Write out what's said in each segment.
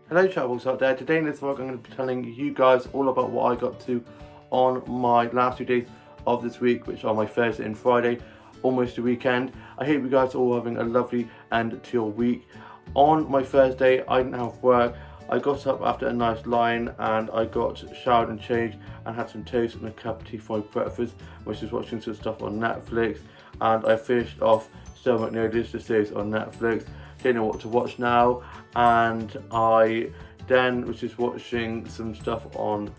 Hello travels out there. Today in this vlog I'm going to be telling you guys all about what I got to on my last 2 days of this week, which are my Thursday and Friday, almost a weekend. I hope you guys are all having a lovely end to your week. On my Thursday I didn't have work. I got up after a nice line and I got showered and changed and had some toast and a cup of tea for my breakfast, which is watching some stuff on Netflix, and I finished off Still McNeil's the series on Netflix. Don't know what to watch now, and I then was just watching some stuff on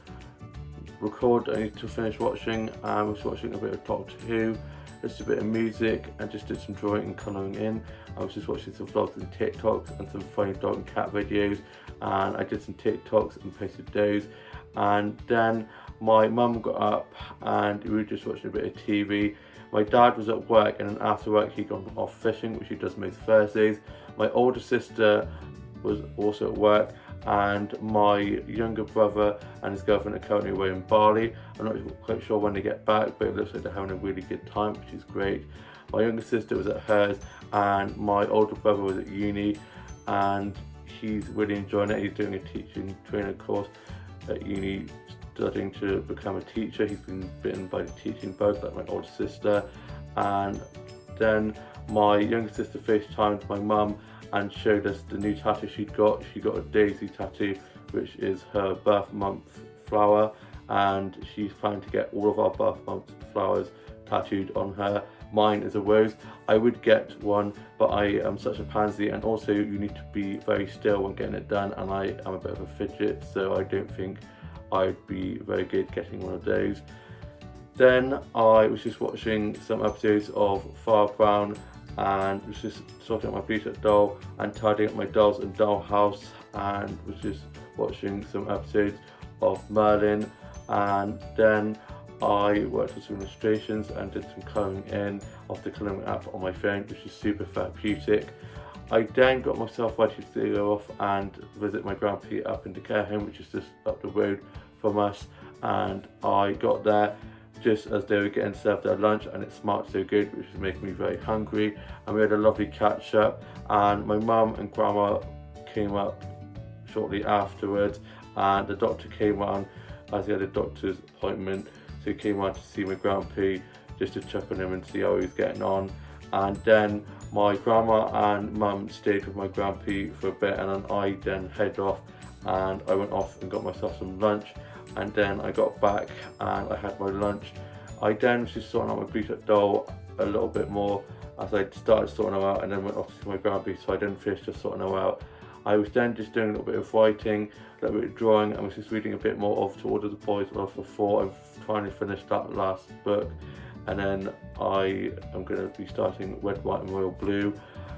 record I need to finish watching. I was watching a bit of Doctor Who, just a bit of music, and just did some drawing and colouring in. I was just watching some vlogs and TikToks and some funny dog and cat videos, and I did some TikToks and posted those. And then my mum got up and we were just watching a bit of TV. My dad was at work, and then after work he'd gone off fishing, which he does most Thursdays. My older sister was also at work, and my younger brother and his girlfriend are currently away in Bali. I'm not quite sure when they get back, but it looks like they're having a really good time, which is great. My younger sister was at hers, and my older brother was at uni, and he's really enjoying it. He's doing a teaching trainer course at uni, studying to become a teacher. He's been bitten by the teaching bug like my older sister. And then my younger sister FaceTimed my mum and showed us the new tattoo she'd got. She got a daisy tattoo, which is her birth month flower, and she's planning to get all of our birth month flowers tattooed on her. Mine is a rose. I would get one, but I am such a pansy, and also you need to be very still when getting it done, and I am a bit of a fidget, so I don't think I'd be very good getting one of those. Then I was just watching some episodes of Farrah Brown, and was just sorting out my Bluetooth doll and tidying up my dolls and doll house, and was just watching some episodes of Merlin. And then I worked on some illustrations and did some colouring in off the colouring app on my phone, which is super therapeutic. I then got myself ready to go off and visit my grandpa up in the care home, which is just up the road from us, and I got there just as they were getting served their lunch, and it smelled so good, which was making me very hungry. And we had a lovely catch up, and my mum and grandma came up shortly afterwards, and the doctor came on as he had a doctor's appointment, so he came on to see my grandpa just to check on him and see how he was getting on. And then my grandma and mum stayed with my grandpa for a bit, and then I then headed off and I went off and got myself some lunch, and then I got back and I had my lunch. I then was just sorting out my Bluetooth doll a little bit more as I started sorting her out, and then went off to see my grandpa, so I didn't finish just sorting her out. I was then just doing a little bit of writing, a little bit of drawing, and was just reading a bit more of To Order the Boys Love for Four. I'm trying to finish that last book, and then I am going to be starting Red, White and Royal Blue.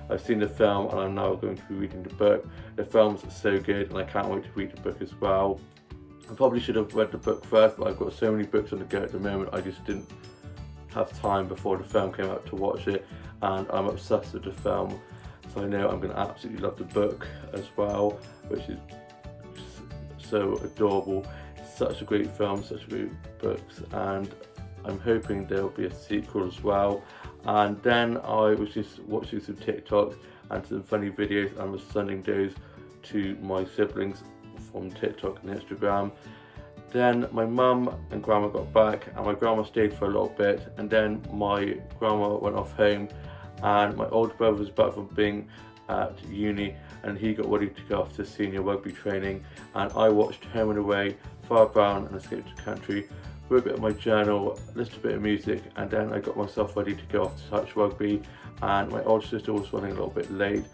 I've seen the film and I'm now going to be reading the book. The film's so good and I can't wait to read the book as well. I probably should have read the book first, but I've got so many books on the go at the moment, I just didn't have time before the film came out to watch it, and I'm obsessed with the film, so I know I'm going to absolutely love the book as well, which is so adorable. It's such a great film, such great books, and I'm hoping there'll be a sequel as well. And then I was just watching some TikToks and some funny videos, and was sending those to my siblings from TikTok and Instagram. Then my mum and grandma got back, and my grandma stayed for a little bit, and then my grandma went off home, and my older brother was back from being at uni, and he got ready to go off to senior rugby training, and I watched Home and Away, Farrah Brown and Escape to Country, wrote a bit of my journal, listened to a bit of music, and then I got myself ready to go off to touch rugby. And my older sister was running a little bit late,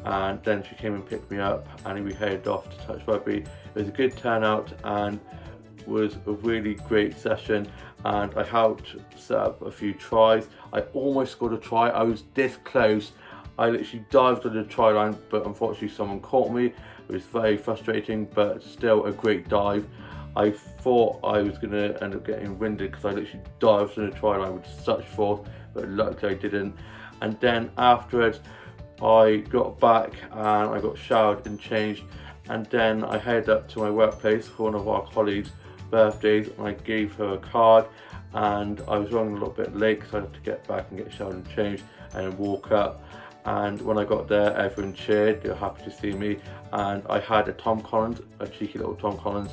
and then she came and picked me up, and we headed off to touch rugby. It was a good turnout and was a really great session, and I helped set up a few tries. I almost scored a try. I was this close. I literally dived on the try line, but unfortunately someone caught me. It was very frustrating, but still a great dive. I thought I was going to end up getting winded because I literally dived on the try line with such force, but luckily I didn't. And then afterwards I got back and I got showered and changed, and then I headed up to my workplace for one of our colleagues' birthdays, and I gave her a card, and I was running a little bit late because I had to get back and get showered and changed and walk up. and when I got there, everyone cheered. They were happy to see me, and I had a Tom Collins, a cheeky little Tom Collins.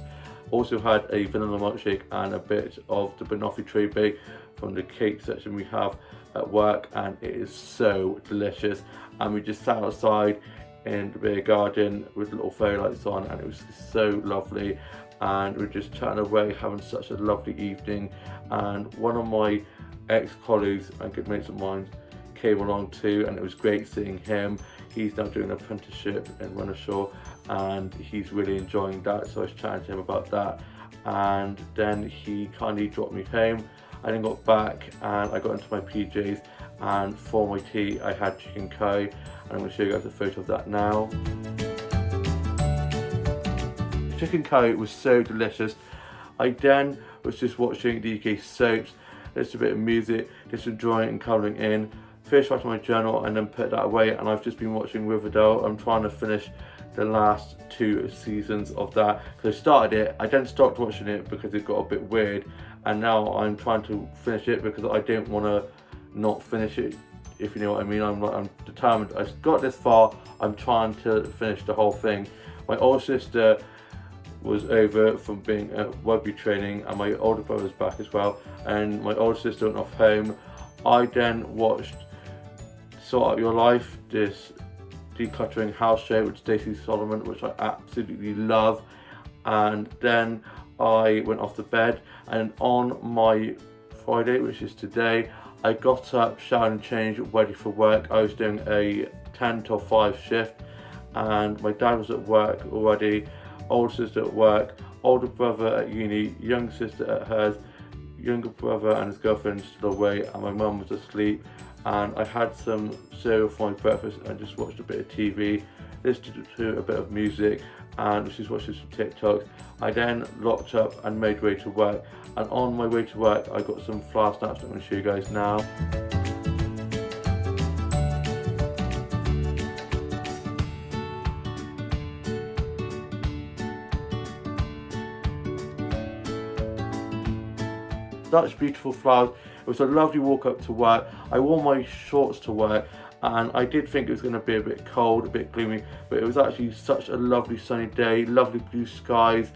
Also had a vanilla milkshake and a bit of the banoffee tray bake from the cake section we have at work, and it is so delicious. And we just sat outside in the beer garden with little fairy lights on, and it was so lovely. And we were just chatting away, having such a lovely evening. And one of my ex-colleagues and good mates of mine came along too, and it was great seeing him. He's now doing an apprenticeship in Runnelshaw, and he's really enjoying that, so I was chatting to him about that. And then he kindly dropped me home. I then got back and I got into my PJs, and for my tea I had chicken curry, and I'm going to show you guys a photo of that now. The chicken curry was so delicious. I then was just watching the UK soaps, just a bit of music, just enjoying and colouring in. Finished writing my journal and then put that away, and I've just been watching Riverdale. I'm trying to finish the last 2 seasons of that, because I started it, I then stopped watching it because it got a bit weird, and now I'm trying to finish it because I don't want to not finish it, if you know what I mean. I'm determined. I've got this far, I'm trying to finish the whole thing. My older sister was over from being at rugby training, and my older brother's back as well, and my older sister went off home. I then watched Sort Out Your Life, this decluttering house show with Stacey Solomon, which I absolutely love. And then I went off to bed, and on my Friday, which is today, I got up, showered and changed, ready for work. I was doing a 10 till 5 shift, and my dad was at work already, older sister at work, older brother at uni, younger sister at hers, younger brother and his girlfriend still away, and my mum was asleep. And I had some cereal for my breakfast and just watched a bit of TV, listened to a bit of music, and just watched some TikToks. I then locked up and made way to work, and on my way to work I got some flower snaps that I'm going to show you guys now. Such beautiful flowers. It was a lovely walk up to work. I wore my shorts to work, and I did think it was going to be a bit cold, a bit gloomy, but it was actually such a lovely sunny day, lovely blue skies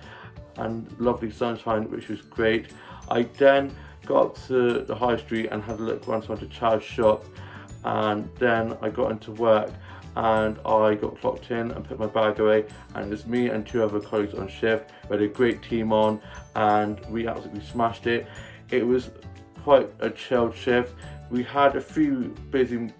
and lovely sunshine, which was great. I then got up to the high street and had a look around some of the Child's shops, and then I got into work and I got clocked in and put my bag away, and it was me and 2 other colleagues on shift. We had a great team on and we absolutely smashed it. It was quite a chilled shift. We had a few busy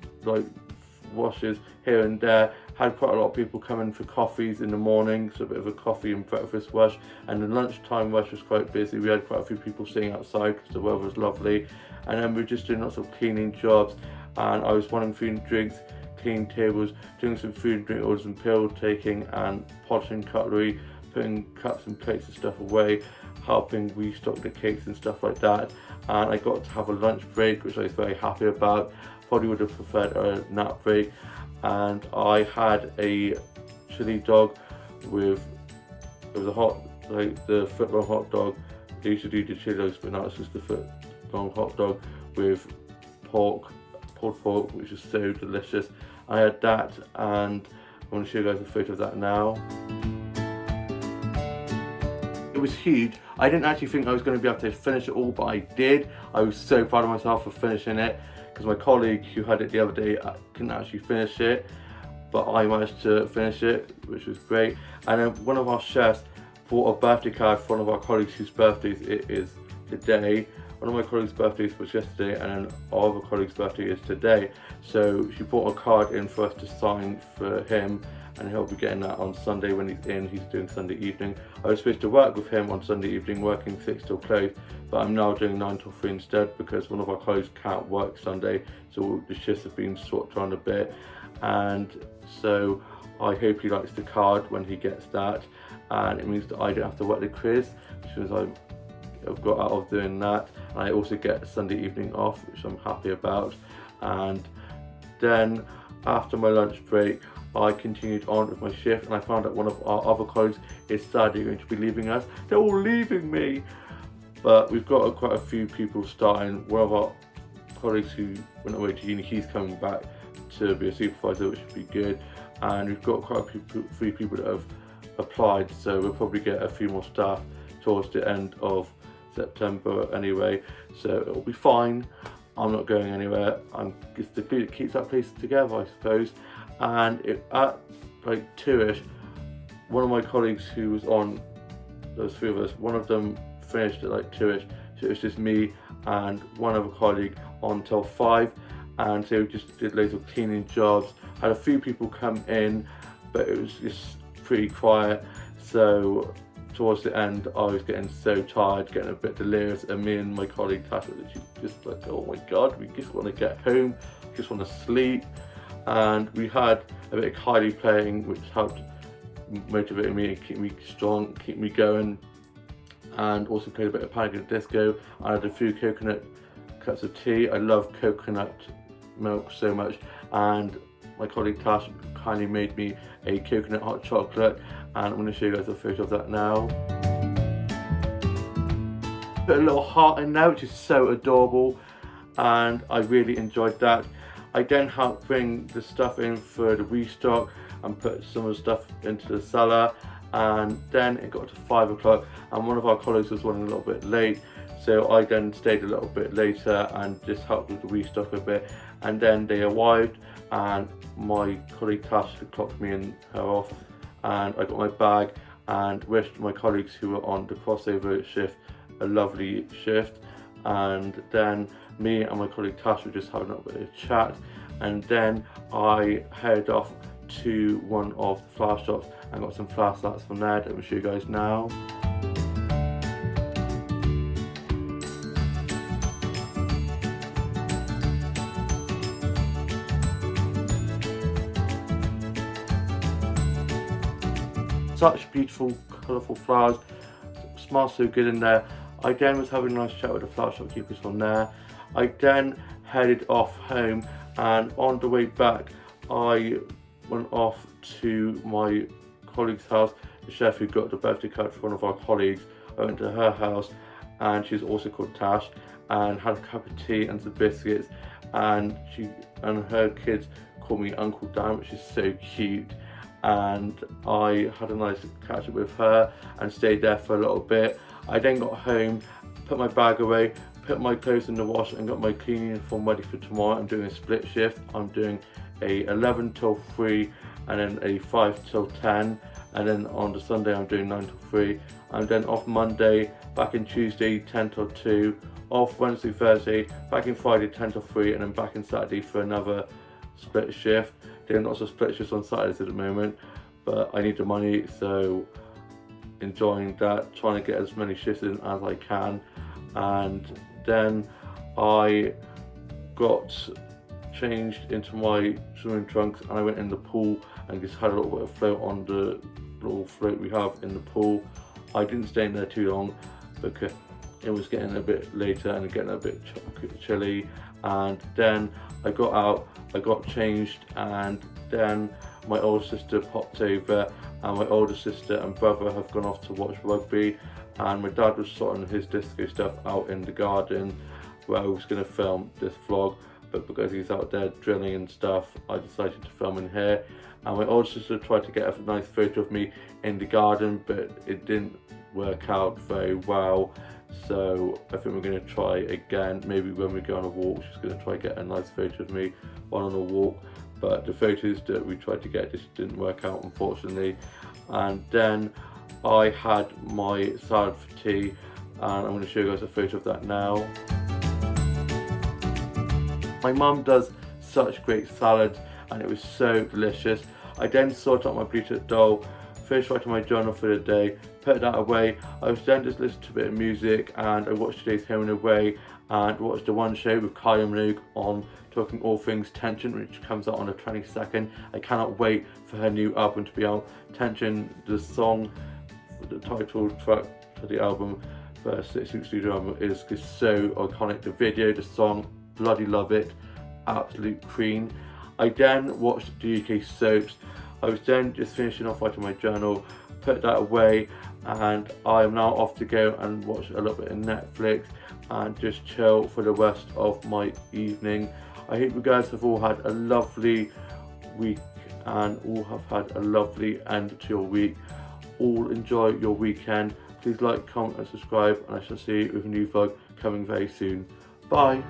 washes here and there, had quite a lot of people come in for coffees in the morning, so a bit of a coffee and breakfast rush, and the lunchtime rush was quite busy. We had quite a few people sitting outside because the weather was lovely, and then we were just doing lots of cleaning jobs, and I was running food and drinks, cleaning tables, doing some food and drink orders and pill taking, and polishing cutlery, putting cups and plates and stuff away, helping restock the cakes and stuff like that. And I got to have a lunch break, which I was very happy about. Probably would have preferred a nap break. And I had a chili dog with, it was a hot, the foot long hot dog. They used to do the chili dogs, but now it's just the foot long hot dog with pulled pork, which is so delicious. I had that, and I'm going to show you guys a photo of that now. It was huge. I didn't actually think I was going to be able to finish it all, but I did. I was so proud of myself for finishing it, because my colleague who had it the other day couldn't actually finish it, but I managed to finish it, which was great. And then one of our chefs bought a birthday card for one of our colleagues whose birthdays it is today. One of my colleagues' birthdays was yesterday, and then our other colleague's birthday is today. So she brought a card in for us to sign for him, and he'll be getting that on Sunday when he's in. He's doing Sunday evening. I was supposed to work with him on Sunday evening, working 6 till close, but I'm now doing 9 till 3 instead, because one of our colleagues can't work Sunday, so the shifts have been swapped around a bit. And so I hope he likes the card when he gets that, and it means that I don't have to work the quiz, which is I've got out of doing that, and I also get Sunday evening off, which I'm happy about. And then after my lunch break, I continued on with my shift, and I found out one of our other colleagues is sadly going to be leaving us. They're all leaving me, but we've got quite a few people starting. One of our colleagues who went away to uni, he's coming back to be a supervisor, which would be good. And we've got quite a few people that have applied, so we'll probably get a few more staff towards the end of September anyway, so it'll be fine. I'm not going anywhere. It's the glue that keeps that place together, I suppose. And at like 2ish, one of my colleagues who was on, there was 3 of us, one of them finished at like 2ish, so it was just me and one other colleague on till 5, and so we just did loads of cleaning jobs. Had a few people come in, but it was just pretty quiet, so towards the end I was getting so tired, getting a bit delirious, and me and my colleague Tasha were just like, oh my god, we just want to get home, just want to sleep. And we had a bit of Kylie playing, which helped motivate me and keep me strong, keep me going, and also played a bit of Panic at the Disco. I had a few coconut cups of tea. I love coconut milk so much, and my colleague Tash kindly made me a coconut hot chocolate, and I'm going to show you guys a photo of that now. Put a little heart in there, which is so adorable, and I really enjoyed that. I then helped bring the stuff in for the restock and put some of the stuff into the cellar, and then it got to 5 o'clock and one of our colleagues was running a little bit late, so I then stayed a little bit later and just helped with the restock a bit, and then they arrived and my colleague Tash clocked me and her off, and I got my bag and wished my colleagues who were on the crossover shift a lovely shift. And then me and my colleague Tash were just having a bit of chat, and then I headed off to one of the flower shops and got some flower slats from there that I will show you guys now. Such beautiful colourful flowers, smells so good in there. I then was having a nice chat with the flower shopkeepers from there. I then headed off home, and on the way back I went off to my colleague's house, the chef who got the birthday card for one of our colleagues. I went to her house, and she's also called Tash, and had a cup of tea and some biscuits, and she and her kids call me Uncle Dan, which is so cute. And I had a nice catch up with her and stayed there for a little bit. I then got home, put my bag away, put my clothes in the wash, and got my cleaning uniform ready for tomorrow. I'm doing a split shift. I'm doing a 11 till 3 and then a 5 till 10, and then on the Sunday I'm doing 9 till 3. I'm then off Monday, back in Tuesday 10 till 2, off Wednesday, Thursday, back in Friday 10 till 3, and then back in Saturday for another split shift. Doing lots of split shifts on Saturdays at the moment, but I need the money, so enjoying that, trying to get as many shifts in as I can. And then I got changed into my swimming trunks and I went in the pool and just had a little bit of float on the little float we have in the pool. I didn't stay in there too long because it was getting a bit later and getting a bit chilly, and then I got out, I got changed, and then my older sister popped over, and my older sister and brother have gone off to watch rugby, and my dad was sorting his disco stuff out in the garden where I was going to film this vlog, but because he's out there drilling and stuff, I decided to film in here. And my older sister tried to get a nice photo of me in the garden, but it didn't work out very well. So I think we're going to try again. Maybe when we go on a walk, she's going to try to get a nice photo of me while on a walk. But the photos that we tried to get just didn't work out, unfortunately. And then I had my salad for tea, and I'm going to show you guys a photo of that now. My mum does such great salads, and it was so delicious. I then sorted out my Bluetooth doll, finished writing my journal for the day, put that away. I was then just listening to a bit of music, and I watched today's Home and Away and watched the One Show with Kylie Minogue on talking all things Tension, which comes out on the 22nd. I cannot wait for her new album to be out. Tension, the song, the title track for the album, for 6 Week studio album, is just so iconic. The video, the song, bloody love it, absolute queen. I then watched the UK soaps. I was then just finishing off writing my journal, put that away, and I am now off to go and watch a little bit of Netflix and just chill for the rest of my evening. I hope you guys have all had a lovely week and all have had a lovely end to your week. All enjoy your weekend. Please like, comment and subscribe, and I shall see you with a new vlog coming very soon. Bye.